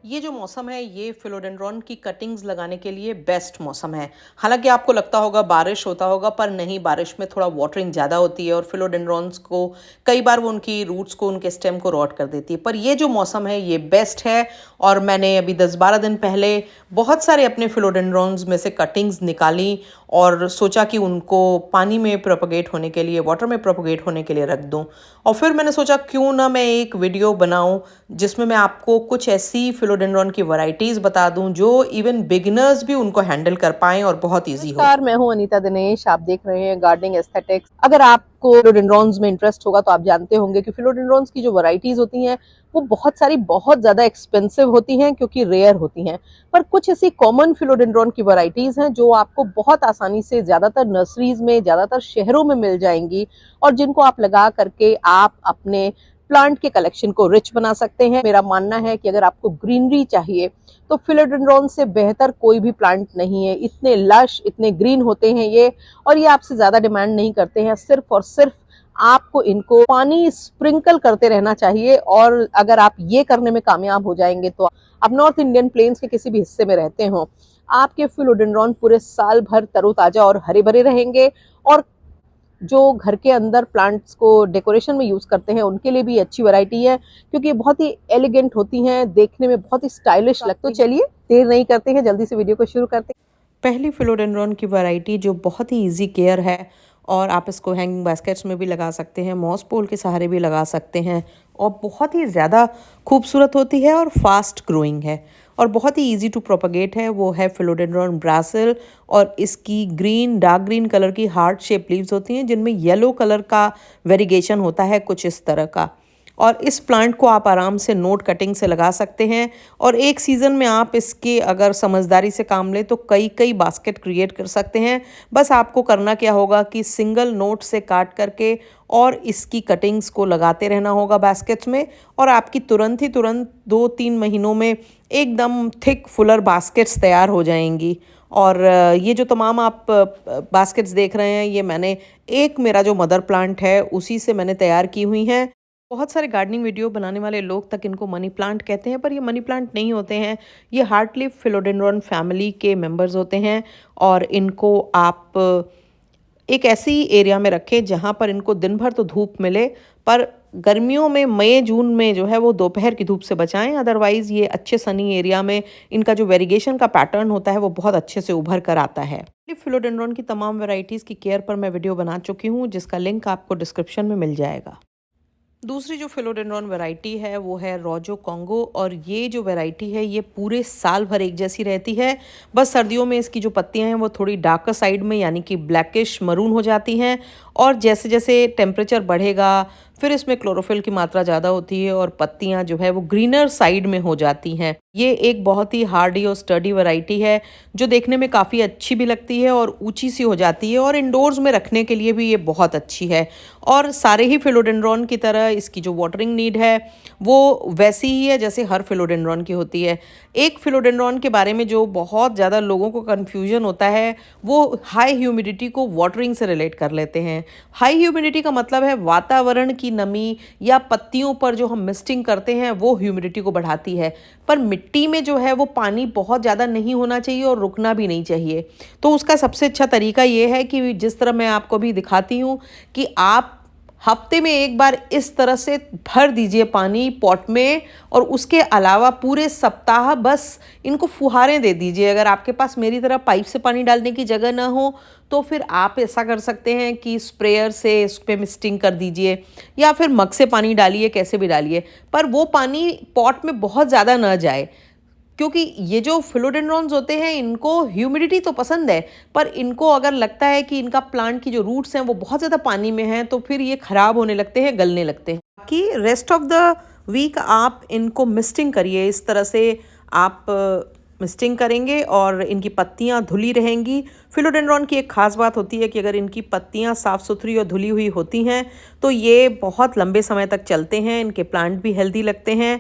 ये जो मौसम है ये फिलोडेंड्रॉन की कटिंग्स लगाने के लिए बेस्ट मौसम है। हालांकि आपको लगता होगा बारिश होता होगा, पर नहीं, बारिश में थोड़ा वाटरिंग ज़्यादा होती है और फिलोडेंड्रॉन्स को कई बार वो उनकी रूट्स को, उनके स्टेम को रॉट कर देती है। पर ये जो मौसम है ये बेस्ट है। और मैंने अभी 10-12 दिन पहले बहुत सारे अपने फिलोडेंड्रॉन्स में से कटिंग्स निकाली और सोचा कि उनको पानी में प्रोपगेट होने के लिए, वाटर में प्रोपगेट होने के लिए रख दूं। और फिर मैंने सोचा क्यों ना मैं एक वीडियो बनाऊं जिसमें मैं आपको कुछ ऐसी फिलोडेंड्रॉन की वैरायटीज बता दूं जो इवन बिगिनर्स भी उनको हैंडल कर पाएं और बहुत इजी हो। नमस्कार, मैं हूं अनीता दिनेश। आप देख रहे हैं गार्डनिंग एस्थेटिक्स। अगर आपको फिलोडेंड्रॉन्स में इंटरेस्ट होगा तो आप जानते होंगे कि फिलोडेंड्रॉन्स की जो वैरायटीज होती हैं वो बहुत सारी, बहुत ज्यादा एक्सपेंसिव होती हैं क्योंकि रेयर होती हैं। पर कुछ ऐसी कॉमन फिलोडेंड्रॉन की वैरायटीज हैं जो आपको बहुत आसानी से ज्यादातर नर्सरीज में, ज्यादातर शहरों में मिल जाएंगी और जिनको आप लगा करके आप अपने प्लांट के कलेक्शन को रिच बना सकते हैं। मेरा मानना है कि अगर आपको ग्रीनरी चाहिए तो फिलोडेंड्रॉन से बेहतर कोई भी प्लांट नहीं है। इतने लश, इतने ग्रीन होते हैं ये, और ये आपसे ज्यादा डिमांड नहीं करते हैं। सिर्फ और सिर्फ आपको इनको पानी स्प्रिंकल करते रहना चाहिए, और अगर आप ये करने में कामयाब हो जाएंगे तो आप नॉर्थ इंडियन प्लेन्स के किसी भी हिस्से में रहते हो, आपके फिलोडेंड्रॉन पूरे साल भर तरोताजा और हरे भरे रहेंगे। और जो घर के अंदर प्लांट्स को डेकोरेशन में यूज करते हैं उनके लिए भी अच्छी वैरायटी है, क्योंकि ये बहुत ही एलिगेंट होती हैं, देखने में बहुत ही स्टाइलिश लगती है। तो चलिए देर नहीं करते हैं, जल्दी से वीडियो को शुरू करते हैं। पहली फिलोडेंड्रॉन की वैरायटी जो बहुत ही इजी केयर है और आप इसको हैंगिंग बास्केट्स में भी लगा सकते हैं, मॉस पोल के सहारे भी लगा सकते हैं, और बहुत ही ज़्यादा खूबसूरत होती है और फास्ट ग्रोइंग है और बहुत ही इजी टू प्रोपगेट है, वो है फिलोडेंड्रॉन ब्रासिल। और इसकी ग्रीन, डार्क ग्रीन कलर की हार्ट शेप लीव्स होती हैं जिनमें येलो कलर का वेरिगेशन होता है कुछ इस तरह का। और इस प्लांट को आप आराम से नोट कटिंग से लगा सकते हैं और एक सीज़न में आप इसके अगर समझदारी से काम लें तो कई कई बास्केट क्रिएट कर सकते हैं। बस आपको करना क्या होगा कि सिंगल नोट से काट करके और इसकी कटिंग्स को लगाते रहना होगा बास्केट्स में, और आपकी तुरंत ही तुरंत 2-3 महीनों में एकदम थिक फुलर बास्केट्स तैयार हो जाएंगी। और ये जो तमाम आप बास्केट्स देख रहे हैं ये मैंने मेरा जो मदर प्लांट है उसी से मैंने तैयार की हुई हैं। बहुत सारे गार्डनिंग वीडियो बनाने वाले लोग तक इनको मनी प्लांट कहते हैं, पर ये मनी प्लांट नहीं होते हैं। ये हार्टलीफ फिलोडेंड्रॉन फैमिली के मेंबर्स होते हैं और इनको आप एक ऐसी एरिया में रखें जहाँ पर इनको दिन भर तो धूप मिले, पर गर्मियों में मई जून में जो है वो दोपहर की धूप से बचाएं। अदरवाइज़ ये अच्छे सनी एरिया में इनका जो वेरिगेशन का पैटर्न होता है वो बहुत अच्छे से उभर कर आता है। फिलोडेंड्रॉन की तमाम वैरायटीज़ की केयर पर मैं वीडियो बना चुकी हूँ जिसका लिंक आपको डिस्क्रिप्शन में मिल जाएगा। दूसरी जो फिलोडेंड्रॉन वैरायटी है वो है रोजो कॉन्गो, और ये जो वैरायटी है ये पूरे साल भर एक जैसी रहती है। बस सर्दियों में इसकी जो पत्तियां हैं वो थोड़ी डार्कर साइड में यानी कि ब्लैकिश मरून हो जाती हैं, और जैसे जैसे टेम्परेचर बढ़ेगा फिर इसमें क्लोरोफिल की मात्रा ज़्यादा होती है और पत्तियां जो है वो ग्रीनर साइड में हो जाती हैं। ये एक बहुत ही हार्डी और स्टडी वैरायटी है जो देखने में काफ़ी अच्छी भी लगती है और ऊंची सी हो जाती है, और इंडोर्स में रखने के लिए भी ये बहुत अच्छी है। और सारे ही फिलोडेंड्रॉन की तरह इसकी जो वाटरिंग नीड है वो वैसी ही है जैसे हर फिलोडेंड्रॉन की होती है। एक फिलोडेंड्रॉन के बारे में जो बहुत ज़्यादा लोगों को कन्फ्यूजन होता है वो हाई ह्यूमिडिटी को वाटरिंग से रिलेट कर लेते हैं। हाई ह्यूमिडिटी का मतलब है वातावरण की नमी या पत्तियों पर जो हम मिस्टिंग करते हैं वो ह्यूमिडिटी को बढ़ाती है, पर मिट्टी में जो है वो पानी बहुत ज़्यादा नहीं होना चाहिए और रुकना भी नहीं चाहिए। तो उसका सबसे अच्छा तरीका ये है कि जिस तरह मैं आपको भी दिखाती हूँ कि आप हफ्ते में एक बार इस तरह से भर दीजिए पानी पॉट में, और उसके अलावा पूरे सप्ताह बस इनको फुहारें दे दीजिए। अगर आपके पास मेरी तरह पाइप से पानी डालने की जगह ना हो तो फिर आप ऐसा कर सकते हैं कि स्प्रेयर से इस पर मिस्टिंग कर दीजिए या फिर मग से पानी डालिए, कैसे भी डालिए, पर वो पानी पॉट में बहुत ज़्यादा ना जाए, क्योंकि ये जो फिलोडेंड्रॉन्स होते हैं इनको ह्यूमिडिटी तो पसंद है, पर इनको अगर लगता है कि इनका प्लांट की जो रूट्स हैं वो बहुत ज़्यादा पानी में हैं तो फिर ये ख़राब होने लगते हैं, गलने लगते हैं। बाकी रेस्ट ऑफ द वीक आप इनको मिस्टिंग करिए। इस तरह से आप मिस्टिंग करेंगे और इनकी पत्तियां धुली रहेंगी। फिलोडेंड्रॉन की एक ख़ास बात होती है कि अगर इनकी पत्तियां साफ़ सुथरी और धुली हुई होती हैं तो ये बहुत लंबे समय तक चलते हैं, इनके प्लांट भी हेल्दी लगते हैं।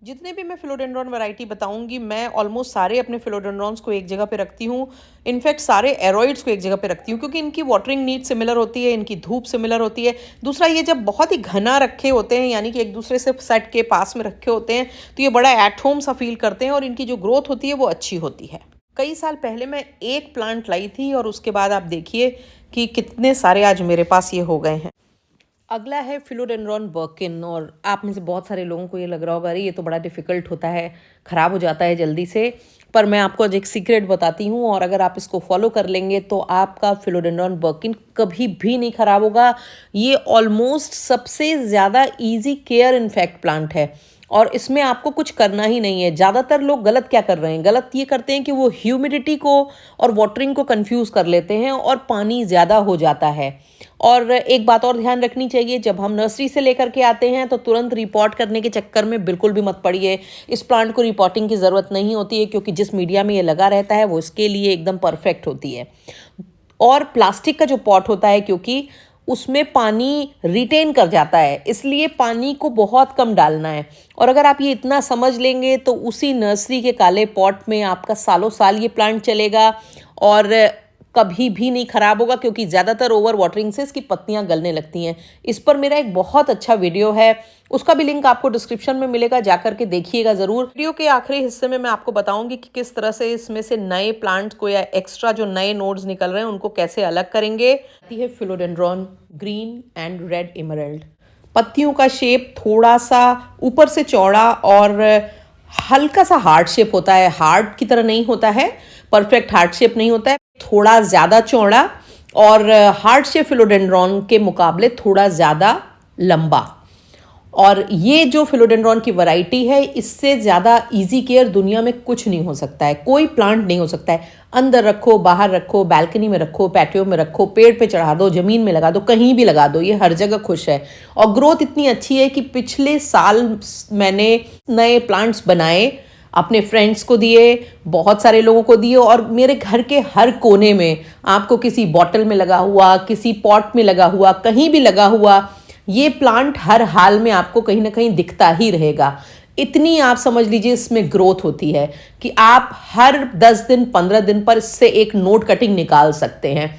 जितने भी मैं फिलोडेंड्रॉन वैरायटी बताऊंगी, मैं ऑलमोस्ट सारे अपने फिलोडेंड्रॉन्स को एक जगह पे रखती हूँ। इनफैक्ट सारे एरोइड्स को एक जगह पे रखती हूँ क्योंकि इनकी वाटरिंग नीड सिमिलर होती है, इनकी धूप सिमिलर होती है। दूसरा, ये जब बहुत ही घना रखे होते हैं, यानी कि एक दूसरे से सेट के पास में रखे होते हैं, तो ये बड़ा एट होम सा फील करते हैं और इनकी जो ग्रोथ होती है वो अच्छी होती है। कई साल पहले मैं एक प्लांट लाई थी और उसके बाद आप देखिए कि कितने सारे आज मेरे पास ये हो गए हैं। अगला है फिलोडेंड्रॉन बर्किन, और आप में से बहुत सारे लोगों को ये लग रहा होगा अरे ये तो बड़ा डिफ़िकल्ट होता है, ख़राब हो जाता है जल्दी से। पर मैं आपको आज एक सीक्रेट बताती हूँ, और अगर आप इसको फॉलो कर लेंगे तो आपका फिलोडेंड्रॉन बर्किन कभी भी नहीं ख़राब होगा। ये ऑलमोस्ट सबसे ज़्यादा ईजी केयर इनफैक्ट प्लांट है, और इसमें आपको कुछ करना ही नहीं है। ज़्यादातर लोग गलत क्या कर रहे हैं, गलत ये करते हैं कि वो ह्यूमिडिटी को और वाटरिंग को कंफ्यूज कर लेते हैं और पानी ज़्यादा हो जाता है। और एक बात और ध्यान रखनी चाहिए, जब हम नर्सरी से लेकर के आते हैं तो तुरंत रिपोर्ट करने के चक्कर में बिल्कुल भी मत पड़िए। इस प्लांट को रिपोर्टिंग की ज़रूरत नहीं होती है क्योंकि जिस मीडिया में ये लगा रहता है वो इसके लिए एकदम परफेक्ट होती है। और प्लास्टिक का जो पॉट होता है, क्योंकि उसमें पानी रिटेन कर जाता है, इसलिए पानी को बहुत कम डालना है। और अगर आप ये इतना समझ लेंगे तो उसी नर्सरी के काले पॉट में आपका सालों साल ये प्लांट चलेगा और कभी भी नहीं खराब होगा, क्योंकि ज़्यादातर ओवर वाटरिंग से इसकी पत्तियां गलने लगती हैं। इस पर मेरा एक बहुत अच्छा वीडियो है, उसका भी लिंक आपको डिस्क्रिप्शन में मिलेगा, जाकर के देखिएगा ज़रूर। वीडियो के आखिरी हिस्से में मैं आपको बताऊंगी कि किस तरह से इसमें से नए प्लांट्स को या एक्स्ट्रा जो नए नोड्स निकल रहे हैं उनको कैसे अलग करेंगे। ये philodendron green and red emerald, पत्तियों का शेप थोड़ा सा ऊपर से चौड़ा और हल्का सा हार्ट शेप होता है। हार्ट की तरह नहीं होता है, परफेक्ट हार्ट शेप नहीं होता है, थोड़ा ज़्यादा चौड़ा और हार्ट शेप फिलोडेंड्रॉन के मुकाबले थोड़ा ज़्यादा लंबा। और ये जो फिलोडेंड्रॉन की वैरायटी है, इससे ज़्यादा इजी केयर दुनिया में कुछ नहीं हो सकता है, कोई प्लांट नहीं हो सकता है। अंदर रखो, बाहर रखो, बालकनी में रखो, पैटियो में रखो, पेड़ पे चढ़ा दो, ज़मीन में लगा दो, कहीं भी लगा दो, ये हर जगह खुश है। और ग्रोथ इतनी अच्छी है कि पिछले साल मैंने नए प्लांट्स बनाए, अपने फ्रेंड्स को दिए, बहुत सारे लोगों को दिए, और मेरे घर के हर कोने में आपको किसी बॉटल में लगा हुआ, किसी पॉट में लगा हुआ, कहीं भी लगा हुआ ये प्लांट हर हाल में आपको कहीं ना कहीं दिखता ही रहेगा। इतनी आप समझ लीजिए इसमें ग्रोथ होती है कि आप हर 10 दिन 15 दिन पर इससे एक नोट कटिंग निकाल सकते हैं।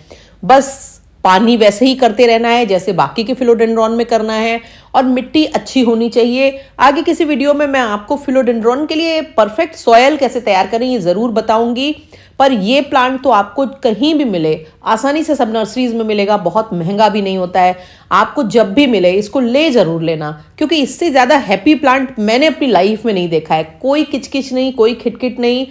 बस पानी वैसे ही करते रहना है जैसे बाकी के फिलोडेंड्रॉन में करना है, और मिट्टी अच्छी होनी चाहिए। आगे किसी वीडियो में मैं आपको फिलोडेंड्रॉन के लिए परफेक्ट सॉयल कैसे तैयार करें ये ज़रूर बताऊंगी। पर ये प्लांट तो आपको कहीं भी मिले, आसानी से सब नर्सरीज में मिलेगा, बहुत महंगा भी नहीं होता है। आपको जब भी मिले इसको ले ज़रूर लेना, क्योंकि इससे ज़्यादा हैप्पी प्लांट मैंने अपनी लाइफ में नहीं देखा है। कोई किचकिच नहीं, कोई खिटखिट नहीं,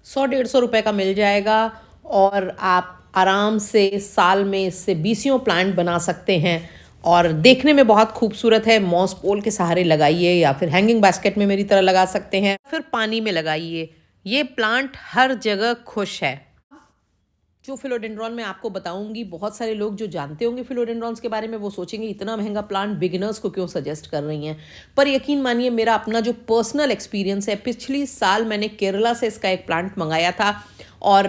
100-150 रुपए का मिल जाएगा और आप आराम से साल में इससे 20 प्लांट बना सकते हैं। और देखने में बहुत खूबसूरत है। मॉस पोल के सहारे लगाइए या फिर हैंगिंग बास्केट में मेरी तरह लगा सकते हैं, फिर पानी में लगाइए। ये प्लांट हर जगह खुश है। जो फिलोडेंड्रॉन मैं आपको बताऊंगी, बहुत सारे लोग जो जानते होंगे फिलोडेंड्रॉन्स के बारे में वो सोचेंगे इतना महंगा प्लांट बिगिनर्स को क्यों सजेस्ट कर रही हैं। पर यकीन मानिए, मेरा अपना जो पर्सनल एक्सपीरियंस है, पिछली साल मैंने केरला से इसका एक प्लांट मंगाया था और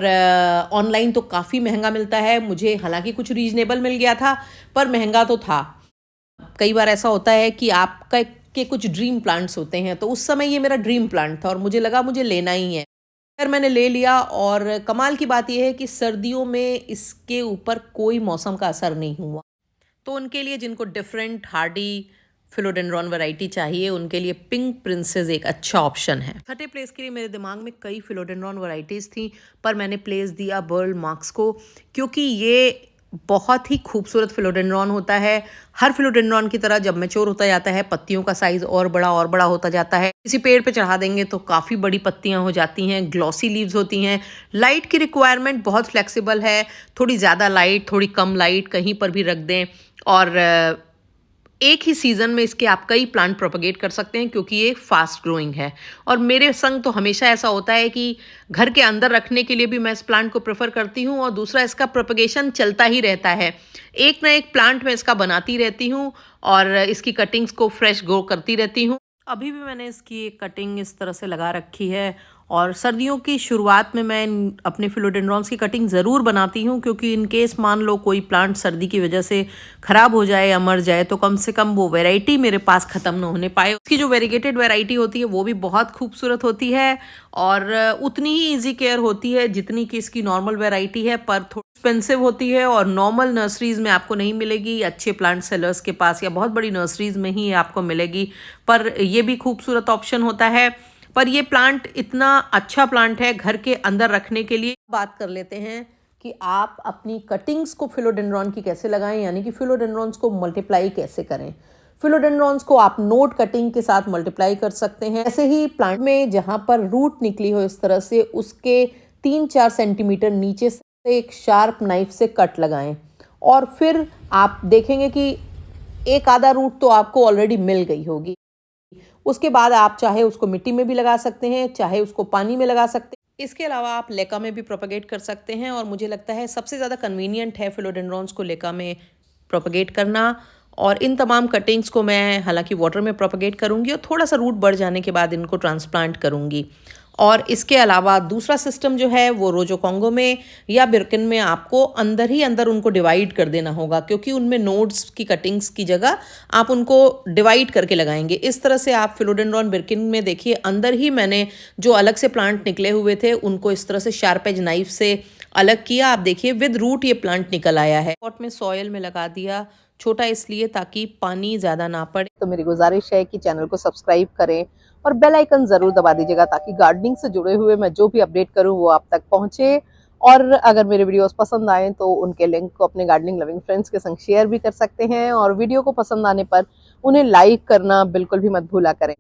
ऑनलाइन तो काफ़ी महंगा मिलता है। मुझे हालांकि कुछ रीजनेबल मिल गया था, पर महंगा तो था। कई बार ऐसा होता है कि आपका के कुछ ड्रीम प्लांट्स होते हैं, तो उस समय ये मेरा ड्रीम प्लांट था और मुझे लगा मुझे लेना ही है। फिर मैंने ले लिया, और कमाल की बात यह है कि सर्दियों में इसके ऊपर कोई मौसम का असर नहीं हुआ। तो उनके लिए जिनको डिफरेंट हार्डी फिलोडेंड्रॉन वैरायटी चाहिए, उनके लिए पिंक प्रिंसेस एक अच्छा ऑप्शन है। छठे प्लेस के लिए मेरे दिमाग में कई फिलोडेंड्रॉन वैरायटीज़ थी, पर मैंने प्लेस दिया बर्ल मार्क्स को, क्योंकि ये बहुत ही खूबसूरत फिलोडेंड्रॉन होता है। हर फिलोडेंड्रॉन की तरह जब मैच्योर होता जाता है, पत्तियों का साइज और बड़ा होता जाता है। किसी पेड़ पे चढ़ा देंगे तो काफ़ी बड़ी पत्तियां हो जाती हैं, ग्लॉसी लीव्स होती हैं। लाइट की रिक्वायरमेंट बहुत फ्लेक्सिबल है, थोड़ी ज़्यादा लाइट, थोड़ी कम लाइट, कहीं पर भी रख दें। और एक ही सीज़न में इसके आप कई प्लांट प्रोपगेट कर सकते हैं, क्योंकि ये फास्ट ग्रोइंग है। और मेरे संग तो हमेशा ऐसा होता है कि घर के अंदर रखने के लिए भी मैं इस प्लांट को प्रेफर करती हूँ, और दूसरा इसका प्रोपगेशन चलता ही रहता है। एक ना एक प्लांट मैं इसका बनाती रहती हूँ और इसकी कटिंग्स को फ्रेश ग्रो करती रहती हूँ। अभी भी मैंने इसकी एक कटिंग इस तरह से लगा रखी है, और सर्दियों की शुरुआत में मैं अपने फिलोडेंड्रॉन्स की कटिंग ज़रूर बनाती हूँ, क्योंकि इन केस मान लो कोई प्लांट सर्दी की वजह से ख़राब हो जाए या मर जाए तो कम से कम वो वैरायटी मेरे पास ख़त्म ना होने पाए। उसकी जो वेरीगेटेड वैरायटी होती है वो भी बहुत खूबसूरत होती है और उतनी ही ईजी केयर होती है जितनी कि इसकी नॉर्मल वैरायटी है, पर थोड़ी एक्सपेंसिव होती है और नॉर्मल नर्सरीज़ में आपको नहीं मिलेगी, अच्छे प्लांट सेलर्स के पास या बहुत बड़ी नर्सरीज़ में ही आपको मिलेगी। पर ये भी खूबसूरत ऑप्शन होता है। पर ये प्लांट इतना अच्छा प्लांट है घर के अंदर रखने के लिए। बात कर लेते हैं कि आप अपनी कटिंग्स को फिलोडेंड्रॉन की कैसे लगाएं, यानी कि फिलोडेंड्रॉन्स को मल्टीप्लाई कैसे करें। फिलोडेंड्रॉन्स को आप नोट कटिंग के साथ मल्टीप्लाई कर सकते हैं। ऐसे ही प्लांट में जहां पर रूट निकली हो इस तरह से, उसके 3-4 सेंटीमीटर नीचे से एक शार्प नाइफ से कट लगाएं और फिर आप देखेंगे कि एक आधा रूट तो आपको ऑलरेडी मिल गई होगी। उसके बाद आप चाहे उसको मिट्टी में भी लगा सकते हैं, चाहे उसको पानी में लगा सकते हैं। इसके अलावा आप लेका में भी प्रोपगेट कर सकते हैं और मुझे लगता है सबसे ज़्यादा कन्वीनियंट है फिलोडेंड्रॉन्स को लेका में प्रोपगेट करना। और इन तमाम कटिंग्स को मैं हालांकि वाटर में प्रोपगेट करूंगी और थोड़ा सा रूट बढ़ जाने के बाद इनको ट्रांसप्लांट करूंगी। और इसके अलावा दूसरा सिस्टम जो है वो रोजो कॉन्गो में या बिर्किन में आपको अंदर ही अंदर उनको डिवाइड कर देना होगा, क्योंकि उनमें नोड्स की कटिंग्स की जगह आप उनको डिवाइड करके लगाएंगे। इस तरह से आप फिलोडेंड्रॉन बिर्किन में देखिए अंदर ही मैंने जो अलग से प्लांट निकले हुए थे उनको इस तरह से शार्प एज नाइफ से अलग किया। आप देखिए विद रूट ये प्लांट निकल आया है। पॉट में सॉयल में लगा दिया, छोटा इसलिए ताकि पानी ज़्यादा ना पड़े। तो मेरी गुजारिश है कि चैनल को सब्सक्राइब करें और बेल आइकन जरूर दबा दीजिएगा, ताकि गार्डनिंग से जुड़े हुए मैं जो भी अपडेट करूं वो आप तक पहुंचे। और अगर मेरे वीडियोस पसंद आए तो उनके लिंक को अपने गार्डनिंग लविंग फ्रेंड्स के संग शेयर भी कर सकते हैं और वीडियो को पसंद आने पर उन्हें लाइक करना बिल्कुल भी मत भूला करें।